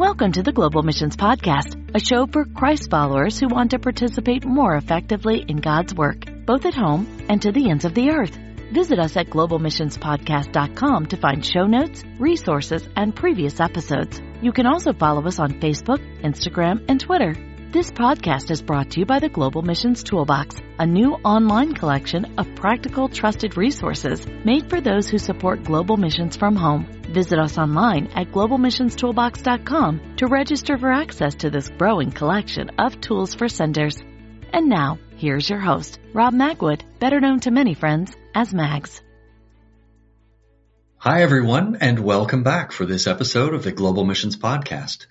Welcome to the Global Missions Podcast, a show for Christ followers who want to participate more effectively in God's work, both at home and to the ends of the earth. Visit us at globalmissionspodcast.com to find show notes, resources, and previous episodes. You can also follow us on Facebook, Instagram, and Twitter. This podcast is brought to you by the Global Missions Toolbox, a new online collection of practical, trusted resources made for those who support global missions from home. Visit us online at globalmissionstoolbox.com to register for access to this growing collection of tools for senders. And now, here's your host, Rob Magwood, better known to many friends as Mags. Hi, everyone, and welcome back for this episode of the Global Missions Podcast.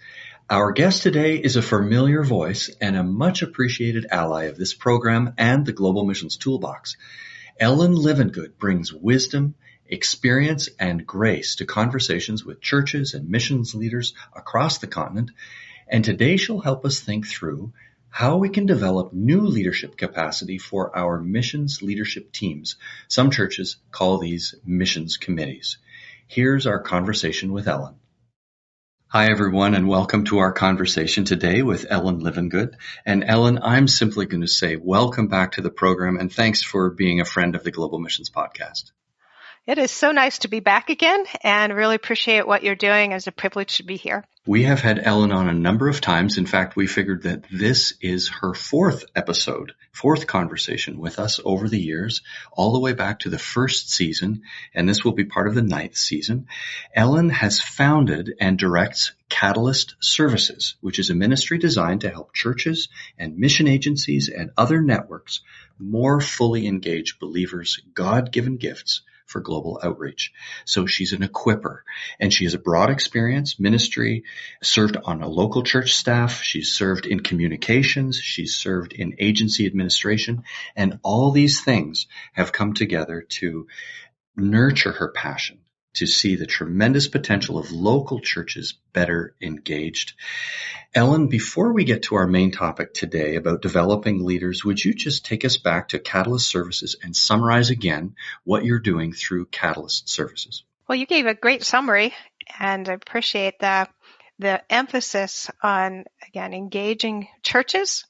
Our guest today is a familiar voice and a much appreciated ally of this program and the Global Missions Toolbox. Ellen Livingood brings wisdom, experience, and grace to conversations with churches and missions leaders across the continent, and today she'll help us think through how we can develop new leadership capacity for our missions leadership teams. Some churches call these missions committees. Here's our conversation with Ellen. Hi, everyone, and welcome to our conversation today with Ellen Livingood. And Ellen, I'm simply going to say welcome back to the program, and thanks for being a friend of the Global Missions Podcast. It is so nice to be back again, and really appreciate what you're doing. It's a privilege to be here. We have had Ellen on a number of times. In fact, we figured that this is her fourth conversation with us over the years, all the way back to the first season, and this will be part of the 9th season. Ellen has founded and directs Catalyst Services, which is a ministry designed to help churches and mission agencies and other networks more fully engage believers' God-given gifts for global outreach. So she's an equipper, and she has a broad experience, ministry, served on a local church staff, she's served in communications, she's served in agency administration, and all these things have come together to nurture her passion to see the tremendous potential of local churches better engaged. Ellen, before we get to our main topic today about developing leaders, would you just take us back to Catalyst Services and summarize again what you're doing through Catalyst Services? Well, you gave a great summary, and I appreciate the emphasis on, again, engaging churches.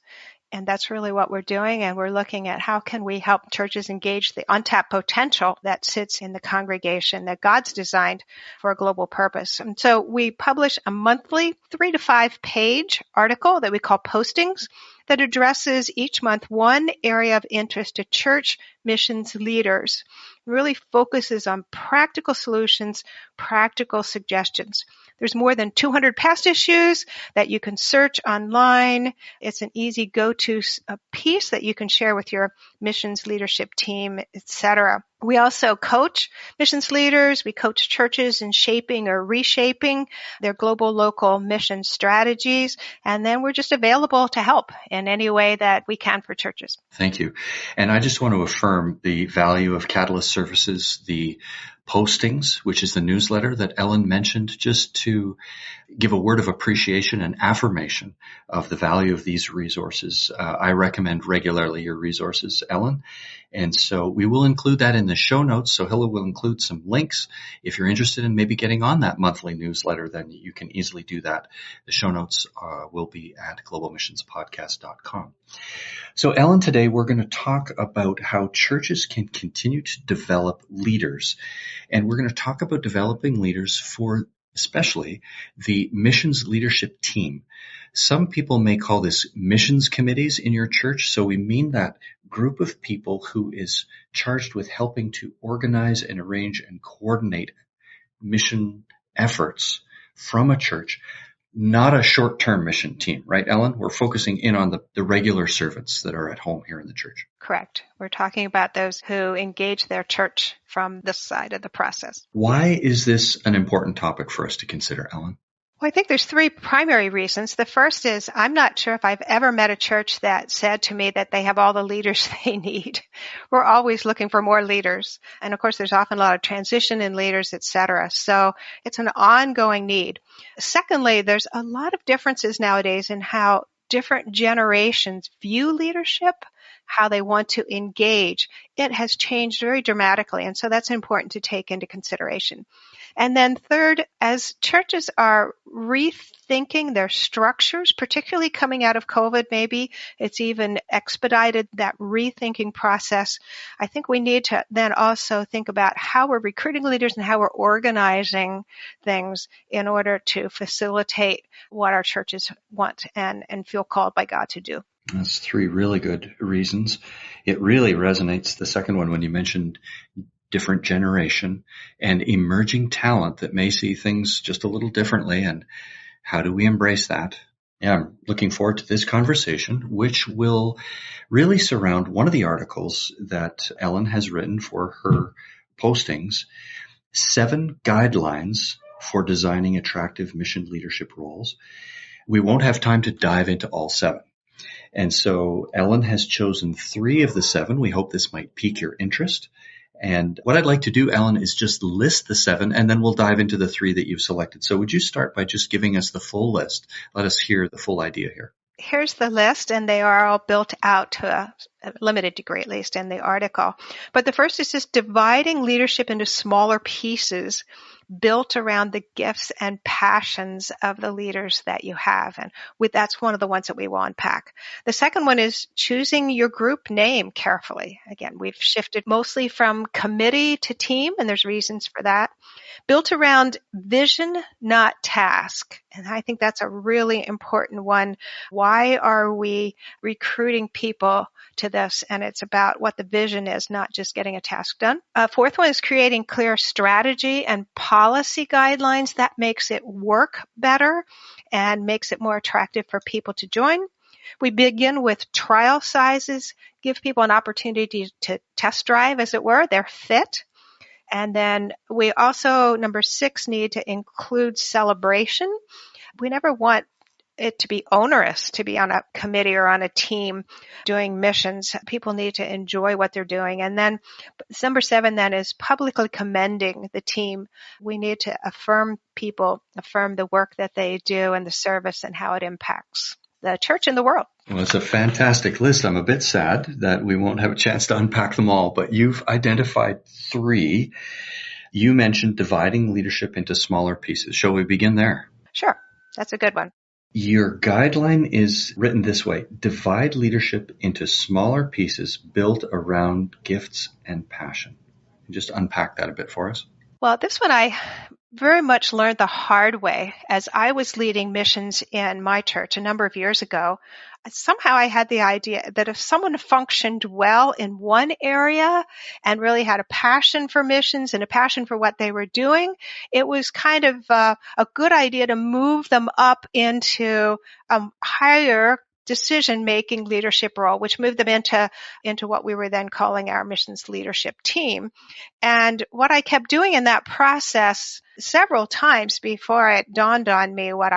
And that's really what we're doing. And we're looking at how can we help churches engage the untapped potential that sits in the congregation that God's designed for a global purpose. And so we publish a monthly 3 to 5 page article that we call Postings that addresses each month one area of interest to church missions leaders. It really focuses on practical solutions, practical suggestions. There's more than 200 past issues that you can search online. It's an easy go-to piece that you can share with your missions leadership team, etc. We also coach missions leaders. We coach churches in shaping or reshaping their global local mission strategies. And then we're just available to help in any way that we can for churches. Thank you. And I just want to affirm the value of Catalyst Services, the Postings, which is the newsletter that Ellen mentioned, just to give a word of appreciation and affirmation of the value of these resources. I recommend regularly your resources, Ellen. And so we will include that in the show notes. So Hilla will include some links. If you're interested in maybe getting on that monthly newsletter, then you can easily do that. The show notes will be at globalmissionspodcast.com. So Ellen, today we're going to talk about how churches can continue to develop leaders. And we're going to talk about developing leaders for especially the missions leadership team. Some people may call this missions committees in your church. So we mean that group of people who is charged with helping to organize and arrange and coordinate mission efforts from a church, not a short-term mission team, right, Ellen? We're focusing in on the regular servants that are at home here in the church. Correct. We're talking about those who engage their church from this side of the process. Why is this an important topic for us to consider, Ellen? Well, I think there's 3 primary reasons. The first is I'm not sure if I've ever met a church that said to me that they have all the leaders they need. We're always looking for more leaders. And of course, there's often a lot of transition in leaders, et cetera. So it's an ongoing need. Secondly, there's a lot of differences nowadays in how different generations view leadership, how they want to engage. It has changed very dramatically. And so that's important to take into consideration. And then third, as churches are rethinking their structures, particularly coming out of COVID, maybe it's even expedited that rethinking process. I think we need to then also think about how we're recruiting leaders and how we're organizing things in order to facilitate what our churches want and feel called by God to do. That's three really good reasons. It really resonates, the second one, when you mentioned different generation and emerging talent that may see things just a little differently. And how do we embrace that? Yeah, I'm looking forward to this conversation, which will really surround one of the articles that Ellen has written for her postings, 7 guidelines for designing attractive mission leadership roles. We won't have time to dive into all 7. And so Ellen has chosen 3 of the 7. We hope this might pique your interest. And what I'd like to do, Ellen, is just list the 7, and then we'll dive into the 3 that you've selected. So would you start by just giving us the full list? Let us hear the full idea here. Here's the list, and they are all built out to a limited degree, at least in the article. But the first is just dividing leadership into smaller pieces built around the gifts and passions of the leaders that you have. And that's one of the ones that we will unpack. The second one is choosing your group name carefully. Again, we've shifted mostly from committee to team, and there's reasons for that. Built around vision, not task. And I think that's a really important one. Why are we recruiting people to this? And it's about what the vision is, not just getting a task done. Fourth one is creating clear strategy and policy guidelines. That makes it work better and makes it more attractive for people to join. We begin with trial sizes, give people an opportunity to test drive, as it were, their fit. And then we also, number 6, need to include celebration. We never want it to be onerous to be on a committee or on a team doing missions. People need to enjoy what they're doing. And then number 7 then is publicly commending the team. We need to affirm the work that they do and the service and how it impacts the church and the world. Well, it's a fantastic list. I'm a bit sad that we won't have a chance to unpack them all, but you've identified 3. You mentioned dividing leadership into smaller pieces. Shall we begin there? Sure. That's a good one. Your guideline is written this way: divide leadership into smaller pieces built around gifts and passion. Just unpack that a bit for us. Well, this one I very much learned the hard way as I was leading missions in my church a number of years ago. Somehow I had the idea that if someone functioned well in one area and really had a passion for missions and a passion for what they were doing, it was kind of a good idea to move them up into a higher decision-making leadership role, which moved them into what we were then calling our missions leadership team. And what I kept doing in that process several times before it dawned on me what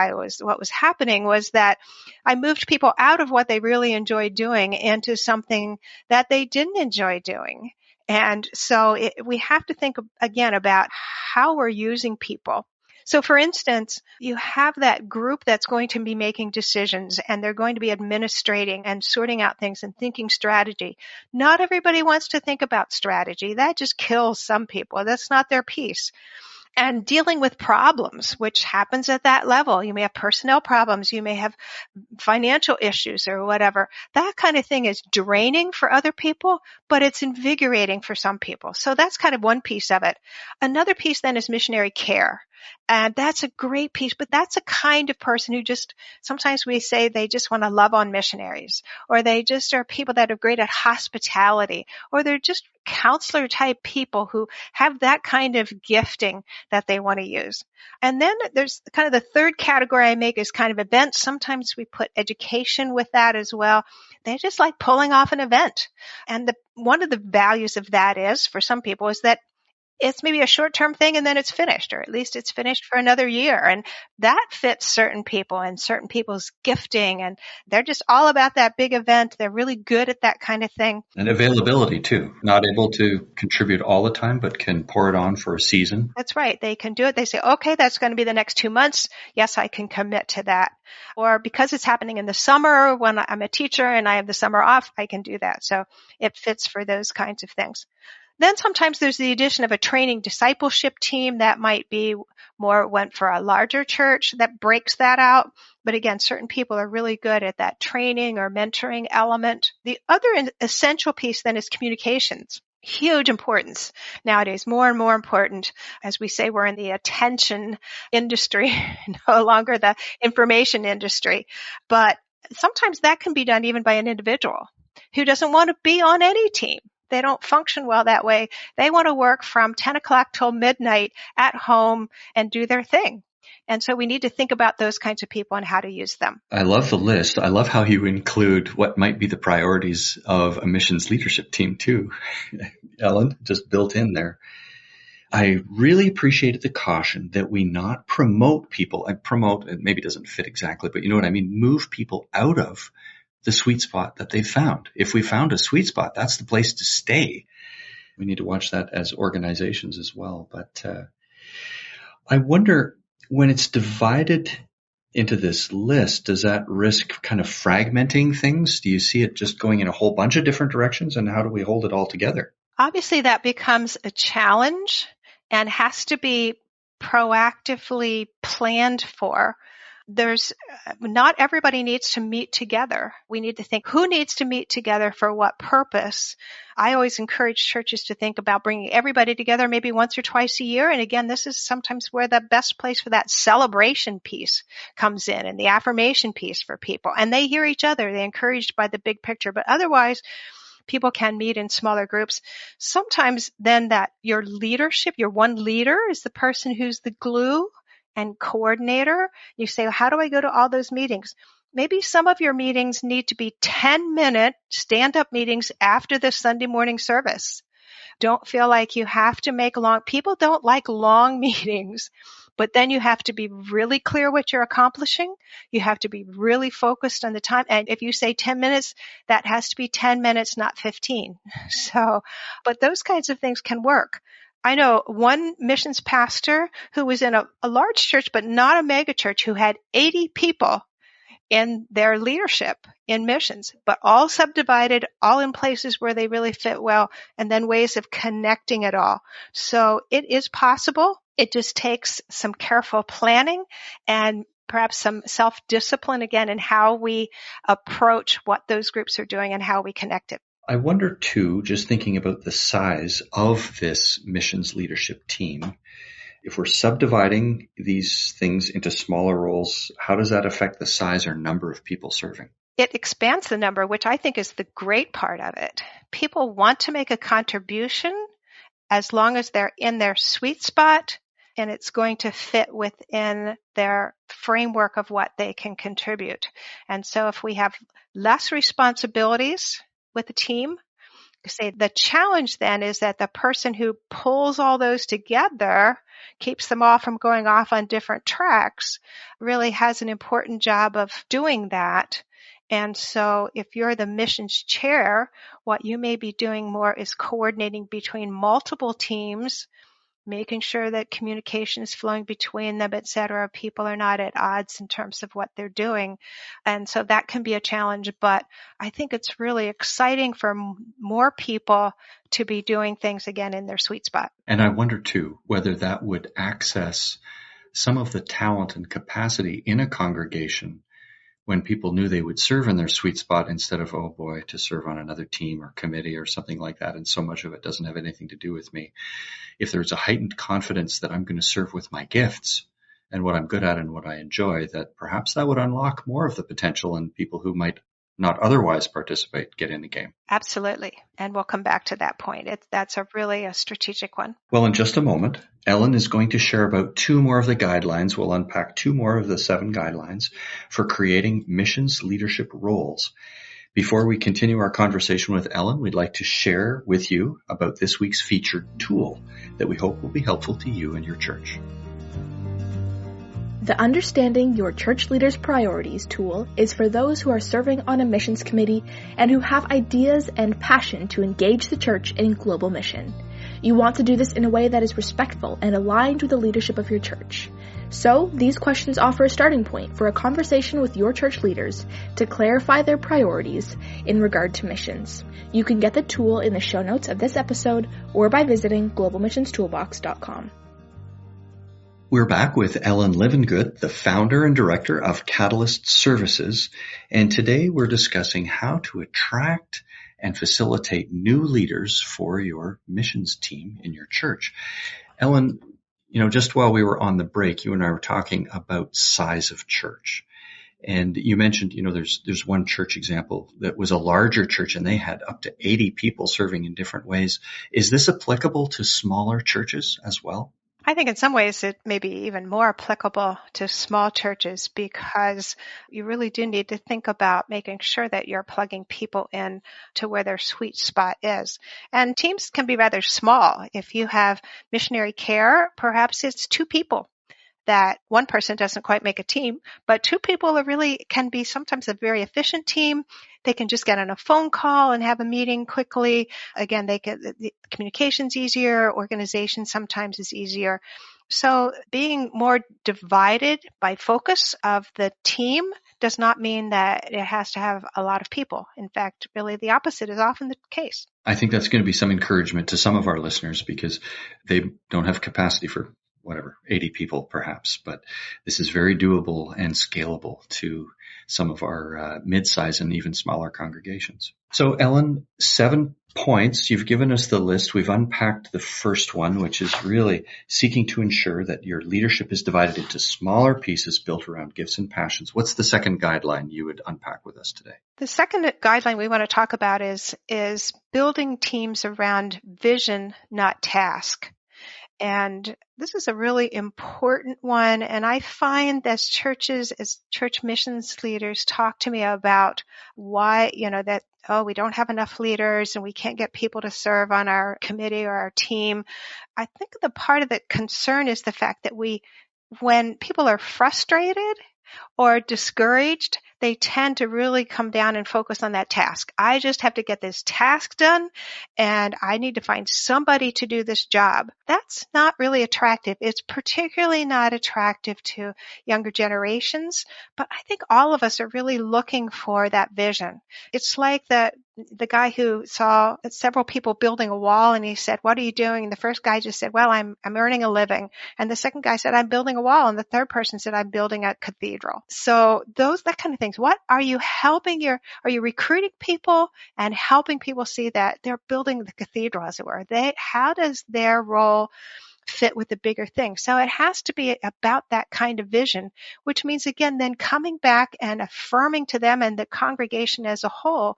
was happening was that I moved people out of what they really enjoyed doing into something that they didn't enjoy doing. And so we have to think again about how we're using people. So for instance, you have that group that's going to be making decisions and they're going to be administrating and sorting out things and thinking strategy. Not everybody wants to think about strategy. That just kills some people. That's not their piece. And dealing with problems, which happens at that level. You may have personnel problems. You may have financial issues or whatever. That kind of thing is draining for other people, but it's invigorating for some people. So that's kind of one piece of it. Another piece then is missionary care. And that's a great piece, but that's a kind of person who sometimes we say they just want to love on missionaries, or they just are people that are great at hospitality, or they're just counselor type people who have that kind of gifting that they want to use. And then there's kind of the third category I make is kind of events. Sometimes we put education with that as well. They just like pulling off an event. And one of the values of that is, for some people, is that it's maybe a short-term thing and then it's finished, or at least it's finished for another year. And that fits certain people and certain people's gifting. And they're just all about that big event. They're really good at that kind of thing. And availability too. Not able to contribute all the time, but can pour it on for a season. That's right. They can do it. They say, okay, that's going to be the next 2 months. Yes, I can commit to that. Or because it's happening in the summer when I'm a teacher and I have the summer off, I can do that. So it fits for those kinds of things. Then sometimes there's the addition of a training discipleship team that might be more went for a larger church that breaks that out. But again, certain people are really good at that training or mentoring element. The other essential piece then is communications. Huge importance nowadays, more and more important. As we say, we're in the attention industry, no longer the information industry. But sometimes that can be done even by an individual who doesn't want to be on any team. They don't function well that way. They want to work from 10 o'clock till midnight at home and do their thing. And so we need to think about those kinds of people and how to use them. I love the list. I love how you include what might be the priorities of a missions leadership team too. Ellen, just built in there. I really appreciated the caution that we not promote people. I promote, it maybe doesn't fit exactly, but you know what I mean? Move people out of the sweet spot that they've found. If we found a sweet spot, that's the place to stay. We need to watch that as organizations as well. But I wonder, when it's divided into this list, does that risk kind of fragmenting things? Do you see it just going in a whole bunch of different directions? And how do we hold it all together? Obviously, that becomes a challenge and has to be proactively planned for. Not everybody needs to meet together. We need to think who needs to meet together for what purpose. I always encourage churches to think about bringing everybody together maybe once or twice a year. And again, this is sometimes where the best place for that celebration piece comes in and the affirmation piece for people. And they hear each other. They're encouraged by the big picture. But otherwise, people can meet in smaller groups. Sometimes then that your leadership, your one leader is the person who's the glue and coordinator. You say, well, how do I go to all those meetings? Maybe some of your meetings need to be 10-minute stand-up meetings after the Sunday morning service. Don't feel like you have to make people don't like long meetings, but then you have to be really clear what you're accomplishing. You have to be really focused on the time. And if you say 10 minutes, that has to be 10 minutes, not 15. But those kinds of things can work. I know one missions pastor who was in a large church, but not a mega church, who had 80 people in their leadership in missions, but all subdivided, all in places where they really fit well, and then ways of connecting it all. So it is possible. It just takes some careful planning and perhaps some self-discipline again in how we approach what those groups are doing and how we connect it. I wonder too, just thinking about the size of this missions leadership team, if we're subdividing these things into smaller roles, how does that affect the size or number of people serving? It expands the number, which I think is the great part of it. People want to make a contribution as long as they're in their sweet spot and it's going to fit within their framework of what they can contribute. And so if we have less responsibilities with the team, say the challenge then is that the person who pulls all those together, keeps them all from going off on different tracks, really has an important job of doing that. And so if you're the missions chair, what you may be doing more is coordinating between multiple teams, making sure that communication is flowing between them, et cetera. People are not at odds in terms of what they're doing. And so that can be a challenge, but I think it's really exciting for more people to be doing things again in their sweet spot. And I wonder too, whether that would access some of the talent and capacity in a congregation when people knew they would serve in their sweet spot instead of, oh boy, to serve on another team or committee or something like that. And so much of it doesn't have anything to do with me. If there's a heightened confidence that I'm going to serve with my gifts and what I'm good at and what I enjoy, that perhaps that would unlock more of the potential in people who might not otherwise participate, get in the game. Absolutely. And we'll come back to that point. That's really a strategic one. Well, in just a moment, Ellen is going to share about 2 more of the guidelines. We'll unpack 2 more of the 7 guidelines for creating missions leadership roles. Before we continue our conversation with Ellen, we'd like to share with you about this week's featured tool that we hope will be helpful to you and your church. The Understanding Your Church Leader's Priorities tool is for those who are serving on a missions committee and who have ideas and passion to engage the church in global mission. You want to do this in a way that is respectful and aligned with the leadership of your church. So, these questions offer a starting point for a conversation with your church leaders to clarify their priorities in regard to missions. You can get the tool in the show notes of this episode or by visiting globalmissionstoolbox.com. We're back with Ellen Livingood, the founder and director of Catalyst Services, and today we're discussing how to attract and facilitate new leaders for your missions team in your church. Ellen, just while we were on the break, you and I were talking about size of church. And you mentioned, there's one church example that was a larger church and they had up to 80 people serving in different ways. Is this applicable to smaller churches as well? I think in some ways it may be even more applicable to small churches because you really do need to think about making sure that you're plugging people in to where their sweet spot is. And teams can be rather small. If you have missionary care, perhaps it's 2 people. That one person doesn't quite make a team, but 2 people can be sometimes a very efficient team. They can just get on a phone call and have a meeting quickly. Again, the communication's easier. Organization sometimes is easier. So being more divided by focus of the team does not mean that it has to have a lot of people. In fact, really the opposite is often the case. I think that's going to be some encouragement to some of our listeners because they don't have capacity for 80 people perhaps, but this is very doable and scalable to some of our mid-size and even smaller congregations. So Ellen, 7 points. You've given us the list. We've unpacked the first one, which is really seeking to ensure that your leadership is divided into smaller pieces built around gifts and passions. What's the second guideline you would unpack with us today? The second guideline we want to talk about is building teams around vision, not task. And this is a really important one. And I find as churches, as church missions leaders talk to me about why, we don't have enough leaders and we can't get people to serve on our committee or our team. I think the part of the concern is the fact that when people are frustrated or discouraged, they tend to really come down and focus on that task. I just have to get this task done and I need to find somebody to do this job. That's not really attractive. It's particularly not attractive to younger generations, but I think all of us are really looking for that vision. It's like the guy who saw several people building a wall and he said, "What are you doing?" And the first guy just said, "Well, I'm earning a living." And the second guy said, "I'm building a wall." And the third person said, "I'm building a cathedral." So that kind of things. What are you are you recruiting people and helping people see that they're building the cathedral, as it were? How does their role fit with the bigger thing? So it has to be about that kind of vision, which means, again, then coming back and affirming to them and the congregation as a whole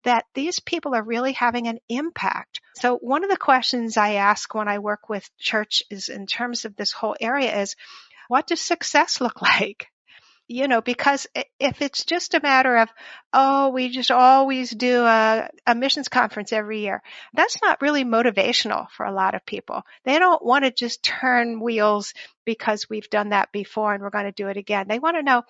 that these people are really having an impact. So one of the questions I ask when I work with church is in terms of this whole area is, what does success look like? Because if it's just a matter of, we just always do a missions conference every year, that's not really motivational for a lot of people. They don't want to just turn wheels because we've done that before and we're going to do it again. They want to know,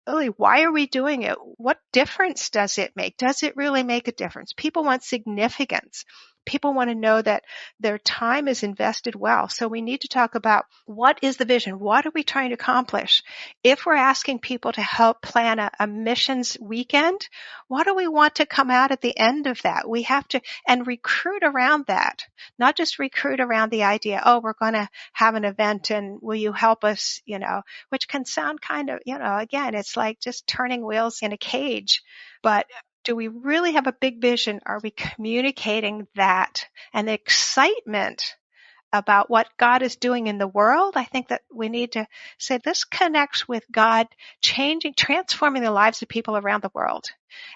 really, why are we doing it? What difference does it make? Does it really make a difference? People want significance. People want to know that their time is invested well. So we need to talk about, what is the vision? What are we trying to accomplish? If we're asking people to help plan a missions weekend, what do we want to come out at the end of that? We have to, and recruit around that, not just recruit around the idea, we're going to have an event and will you help us, which can sound kind of, again, it's like just turning wheels in a cage. But do we really have a big vision? Are we communicating that and the excitement about what God is doing in the world? I think that we need to say this connects with God transforming the lives of people around the world.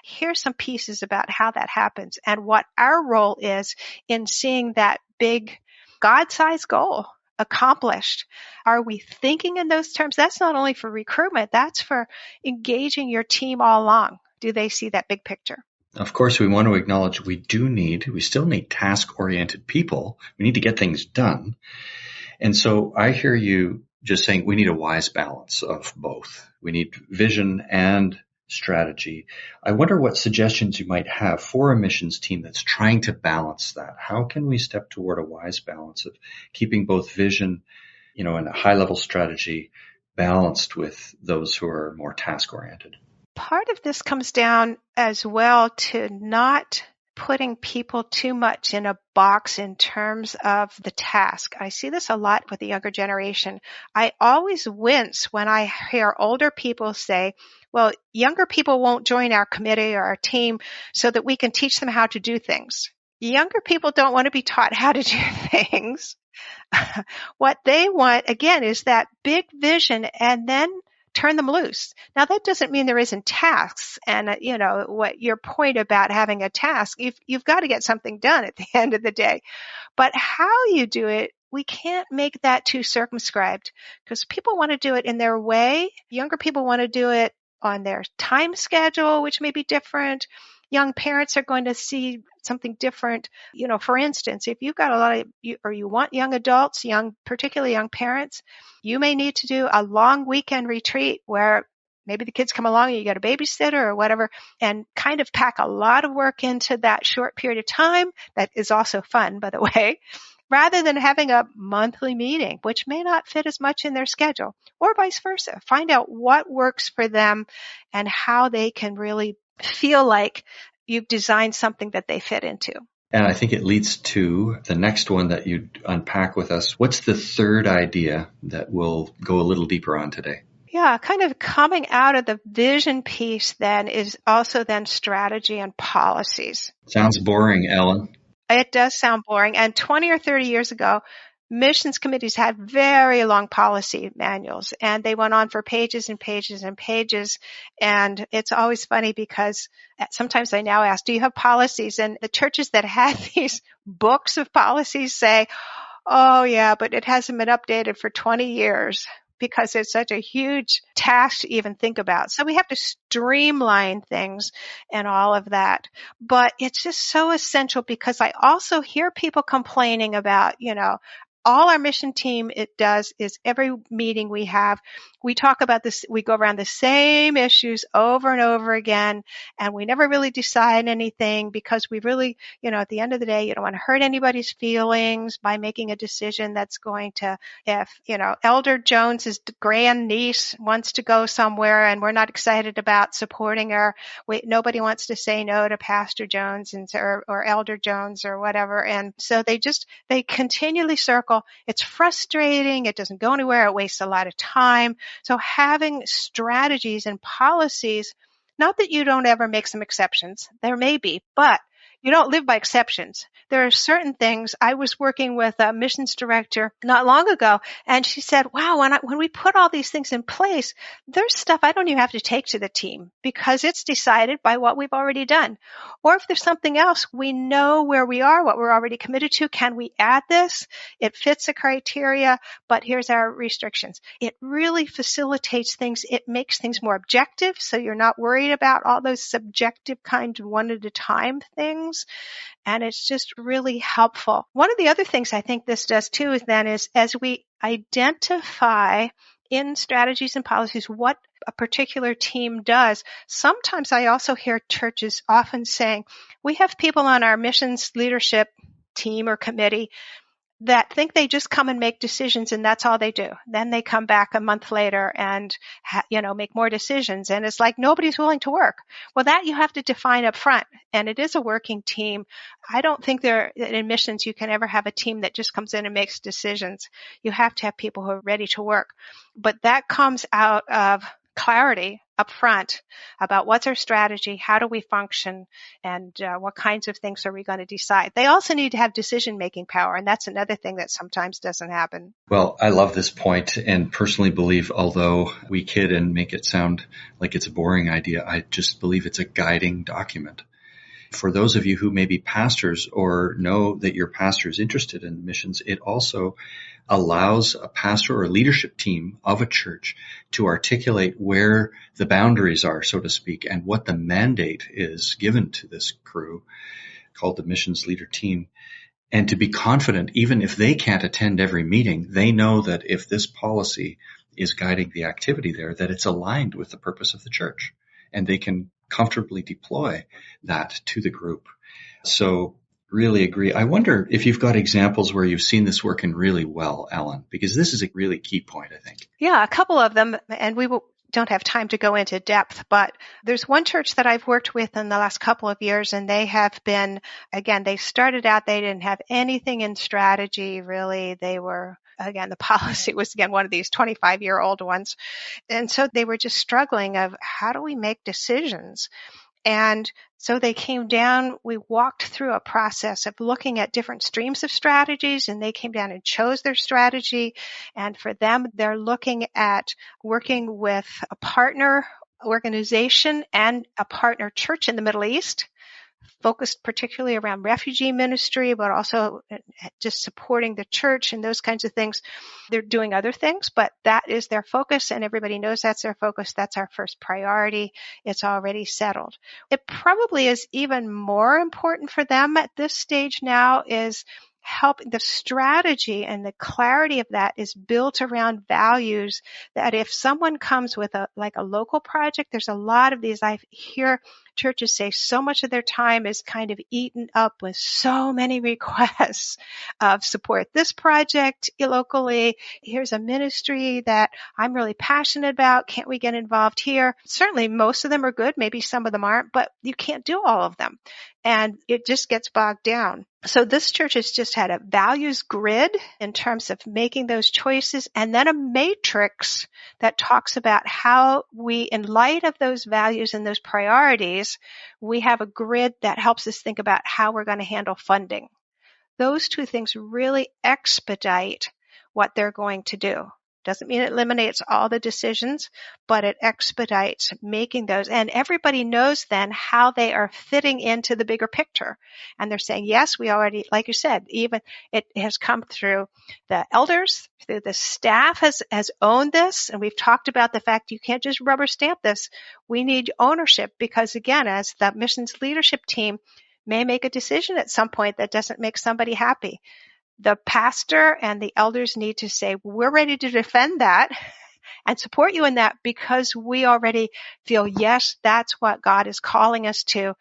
Here's some pieces about how that happens and what our role is in seeing that big God-sized goal accomplished. Are we thinking in those terms? That's not only for recruitment, that's for engaging your team all along. Do they see that big picture? Of course, we want to acknowledge we still need task-oriented people. We need to get things done. And so I hear you just saying we need a wise balance of both. We need vision and strategy. I wonder what suggestions you might have for a missions team that's trying to balance that. How can we step toward a wise balance of keeping both vision, and a high-level strategy balanced with those who are more task-oriented? Part of this comes down as well to not putting people too much in a box in terms of the task. I see this a lot with the younger generation. I always wince when I hear older people say, well, younger people won't join our committee or our team so that we can teach them how to do things. Younger people don't want to be taught how to do things. What they want, again, is that big vision and then turn them loose. Now, that doesn't mean there isn't tasks. And, what your point about having a task, you've got to get something done at the end of the day. But how you do it, we can't make that too circumscribed because people want to do it in their way. Younger people want to do it on their time schedule, which may be different. Young parents are going to see something different. For instance, if you've got a lot of, you want young adults, particularly young parents, you may need to do a long weekend retreat where maybe the kids come along and you got a babysitter or whatever, and kind of pack a lot of work into that short period of time. That is also fun, by the way, rather than having a monthly meeting, which may not fit as much in their schedule, or vice versa. Find out what works for them and how they can really feel like you've designed something that they fit into. And I think it leads to the next one that you unpack with us. What's the third idea that we'll go a little deeper on today? Yeah, kind of coming out of the vision piece then is also then strategy and policies. Sounds boring, Ellen. It does sound boring. And 20 or 30 years ago, missions committees had very long policy manuals, and they went on for pages and pages and pages. And it's always funny because sometimes I now ask, do you have policies? And the churches that had these books of policies say, oh yeah, but it hasn't been updated for 20 years. Because it's such a huge task to even think about. So we have to streamline things and all of that. But it's just so essential because I also hear people complaining about, all our mission team it does is every meeting we have, we talk about this, we go around the same issues over and over again, and we never really decide anything because we really, at the end of the day, you don't want to hurt anybody's feelings by making a decision that's going to, if, Elder Jones's grandniece wants to go somewhere and we're not excited about supporting her, nobody wants to say no to Pastor Jones or Elder Jones or whatever. And so they continually circle. It's frustrating. It doesn't go anywhere. It wastes a lot of time. So having strategies and policies, not that you don't ever make some exceptions, there may be, but you don't live by exceptions. There are certain things. I was working with a missions director not long ago, and she said, wow, when we put all these things in place, there's stuff I don't even have to take to the team because it's decided by what we've already done. Or if there's something else, we know where we are, what we're already committed to. Can we add this? It fits the criteria, but here's our restrictions. It really facilitates things. It makes things more objective, so you're not worried about all those subjective kind of one at a time things. And it's just really helpful. One of the other things I think this does too is as we identify in strategies and policies what a particular team does, sometimes I also hear churches often saying, we have people on our missions leadership team or committee that think they just come and make decisions and that's all they do. Then they come back a month later and, make more decisions. And it's like nobody's willing to work. Well, that you have to define up front. And it is a working team. I don't think in missions you can ever have a team that just comes in and makes decisions. You have to have people who are ready to work. But that comes out of clarity up front about what's our strategy, how do we function, and what kinds of things are we going to decide. They also need to have decision-making power, and that's another thing that sometimes doesn't happen. Well, I love this point and personally believe, although we kid and make it sound like it's a boring idea, I just believe it's a guiding document. For those of you who may be pastors or know that your pastor is interested in missions, it also allows a pastor or leadership team of a church to articulate where the boundaries are, so to speak, and what the mandate is given to this crew called the missions leader team. And to be confident, even if they can't attend every meeting, they know that if this policy is guiding the activity there, that it's aligned with the purpose of the church. and they can comfortably deploy that to the group. So really agree. I wonder if you've got examples where you've seen this working really well, Ellen, because this is a really key point, I think. Yeah, a couple of them, and don't have time to go into depth, but there's one church that I've worked with in the last couple of years, and they have been, again, they started out, they didn't have anything in strategy, really. They were, again, the policy was, again, one of these 25-year-old ones. And so they were just struggling of how do we make decisions? And so they came down, we walked through a process of looking at different streams of strategies, and they came down and chose their strategy. And for them, they're looking at working with a partner organization and a partner church in the Middle East, focused particularly around refugee ministry, but also just supporting the church and those kinds of things. They're doing other things, but that is their focus, and everybody knows that's their focus. That's our first priority. It's already settled. It probably is even more important for them at this stage now is the strategy and the clarity of that is built around values that if someone comes with a local project, there's a lot of these, I hear churches say so much of their time is kind of eaten up with so many requests of support this project locally. Here's a ministry that I'm really passionate about. Can't we get involved here? Certainly most of them are good. Maybe some of them aren't, but you can't do all of them. And it just gets bogged down. So this church has just had a values grid in terms of making those choices, and then a matrix that talks about how we, in light of those values and those priorities, we have a grid that helps us think about how we're going to handle funding. Those two things really expedite what they're going to do. Doesn't mean it eliminates all the decisions, but it expedites making those. And everybody knows then how they are fitting into the bigger picture. And they're saying, yes, we already, like you said, even it has come through the elders, through the staff has owned this. And we've talked about the fact you can't just rubber stamp this. We need ownership because, again, as the missions leadership team may make a decision at some point that doesn't make somebody happy, the pastor and the elders need to say, we're ready to defend that and support you in that because we already feel, yes, that's what God is calling us to.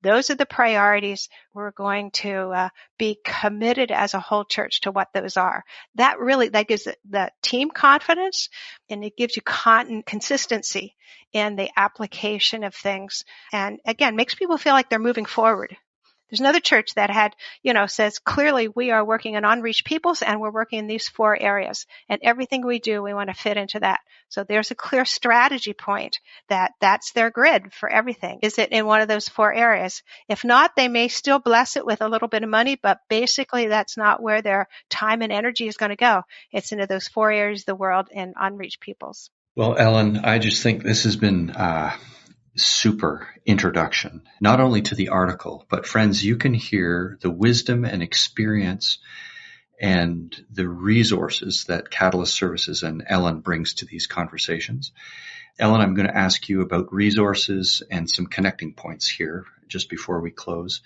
Those are the priorities. We're going to be committed as a whole church to what those are. That gives the team confidence, and it gives you consistency in the application of things. And again, makes people feel like they're moving forward. There's another church that says clearly we are working on unreached peoples and we're working in these 4 areas, and everything we do, we want to fit into that. So there's a clear strategy point that's their grid for everything. Is it in one of those 4 areas? If not, they may still bless it with a little bit of money, but basically that's not where their time and energy is going to go. It's into those 4 areas of the world and unreached peoples. Well, Ellen, I just think this has been super introduction, not only to the article, but friends, you can hear the wisdom and experience and the resources that Catalyst Services and Ellen brings to these conversations. Ellen, I'm going to ask you about resources and some connecting points here just before we close.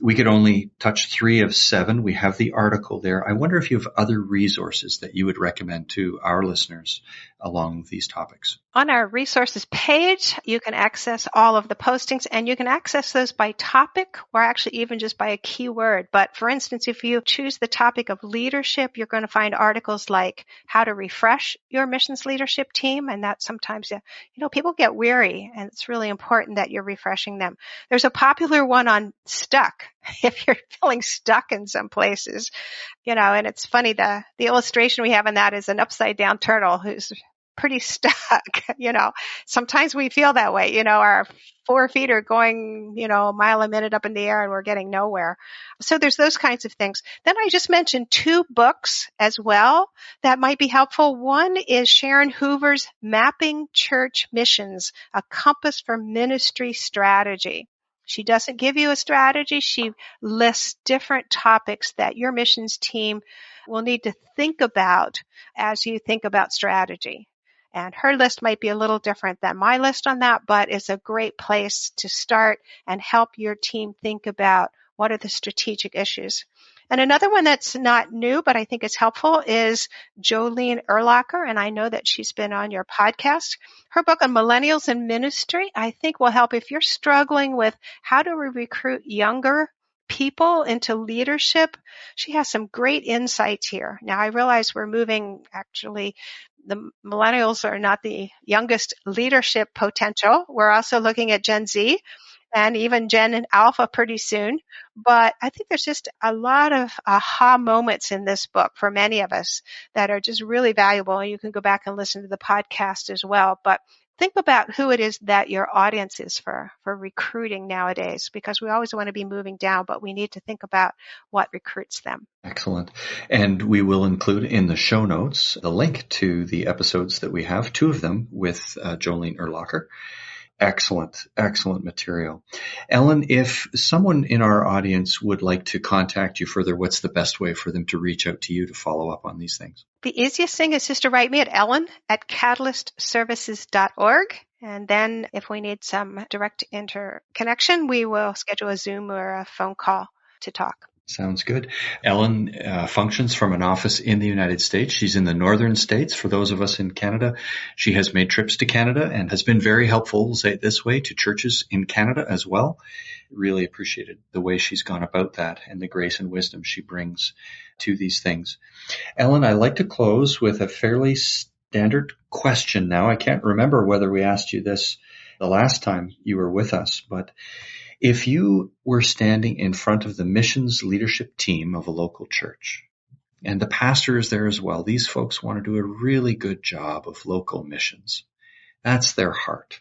We could only touch 3 of 7. We have the article there. I wonder if you have other resources that you would recommend to our listeners along these topics. On our resources page, you can access all of the postings, and you can access those by topic or actually even just by a keyword. But for instance, if you choose the topic of leadership, you're going to find articles like how to refresh your missions leadership team. And that sometimes, people get weary, and it's really important that you're refreshing them. There's a popular one on stuck. If you're feeling stuck in some places, and it's funny, the illustration we have in that is an upside down turtle who's pretty stuck. Sometimes we feel that way, our 4 feet are going, a mile a minute up in the air and we're getting nowhere. So there's those kinds of things. Then I just mentioned 2 books as well that might be helpful. One is Sharon Hoover's Mapping Church Missions, a Compass for Ministry Strategy. She doesn't give you a strategy. She lists different topics that your missions team will need to think about as you think about strategy. And her list might be a little different than my list on that, but it's a great place to start and help your team think about what are the strategic issues. And another one that's not new, but I think is helpful, is Jolene Erlacher, and I know that she's been on your podcast. Her book on millennials and ministry, I think will help if you're struggling with how do we recruit younger people into leadership. She has some great insights here. Now, I realize we're moving, actually, the millennials are not the youngest leadership potential. We're also looking at Gen Z and even Gen and Alpha pretty soon. But I think there's just a lot of aha moments in this book for many of us that are just really valuable. And you can go back and listen to the podcast as well. But think about who it is that your audience is for recruiting nowadays, because we always want to be moving down, but we need to think about what recruits them. Excellent. And we will include in the show notes the link to the episodes that we have, 2 of them with Jolene Erlacher. Excellent, excellent material. Ellen, if someone in our audience would like to contact you further, what's the best way for them to reach out to you to follow up on these things? The easiest thing is just to write me at ellen@catalystservices.org. And then if we need some direct interconnection, we will schedule a Zoom or a phone call to talk. Sounds good. Ellen functions from an office in the United States. She's in the northern states. For those of us in Canada, she has made trips to Canada and has been very helpful, we'll say it this way, to churches in Canada as well. Really appreciated the way she's gone about that and the grace and wisdom she brings to these things. Ellen, I'd like to close with a fairly standard question now. I can't remember whether we asked you this the last time you were with us, but if you were standing in front of the missions leadership team of a local church, and the pastor is there as well, these folks want to do a really good job of local missions. That's their heart.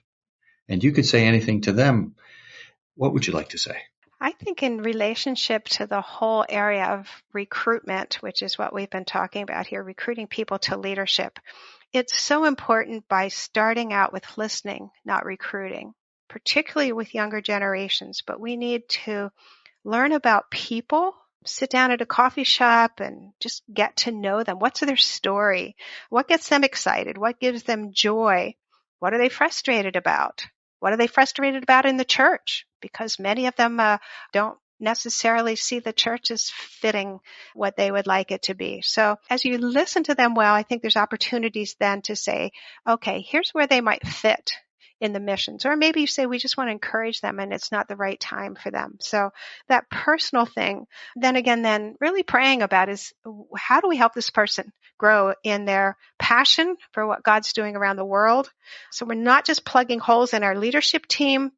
And you could say anything to them. What would you like to say? I think in relationship to the whole area of recruitment, which is what we've been talking about here, recruiting people to leadership, it's so important by starting out with listening, not recruiting, particularly with younger generations. But we need to learn about people, sit down at a coffee shop and just get to know them. What's their story? What gets them excited? What gives them joy? What are they frustrated about? What are they frustrated about in the church? Because many of them don't necessarily see the church as fitting what they would like it to be. So as you listen to them well, I think there's opportunities then to say, okay, here's where they might fit in the missions. Or maybe you say, we just want to encourage them and it's not the right time for them. So that personal thing, then really praying about is, how do we help this person grow in their passion for what God's doing around the world? So we're not just plugging holes in our leadership team,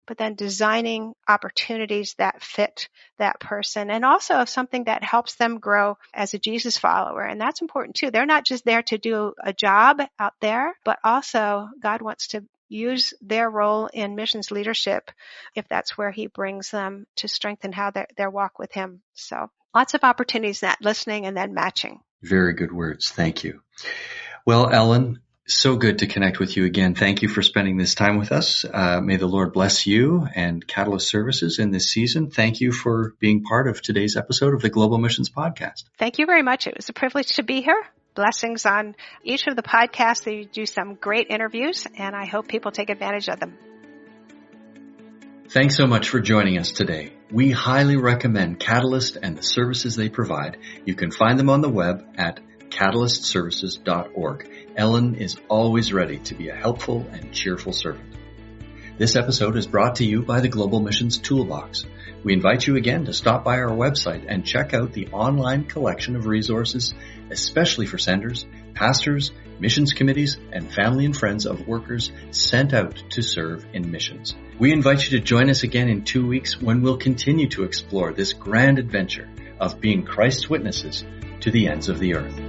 but then designing opportunities that fit that person, and also something that helps them grow as a Jesus follower. And that's important too. They're not just there to do a job out there, but also God wants to use their role in missions leadership if that's where he brings them to strengthen how their walk with him. So lots of opportunities, that listening and then matching. Very good words. Thank you. Well, Ellen, so good to connect with you again. Thank you for spending this time with us. May the Lord bless you and Catalyst Services in this season. Thank you for being part of today's episode of the Global Missions Podcast. Thank you very much. It was a privilege to be here. Blessings on each of the podcasts. You do some great interviews, and I hope people take advantage of them. Thanks so much for joining us today. We highly recommend Catalyst and the services they provide. You can find them on the web at catalystservices.org. Ellen is always ready to be a helpful and cheerful servant. This episode is brought to you by the Global Missions Toolbox. We invite you again to stop by our website and check out the online collection of resources, especially for senders, pastors, missions committees, and family and friends of workers sent out to serve in missions. We invite you to join us again in 2 weeks when we'll continue to explore this grand adventure of being Christ's witnesses to the ends of the earth.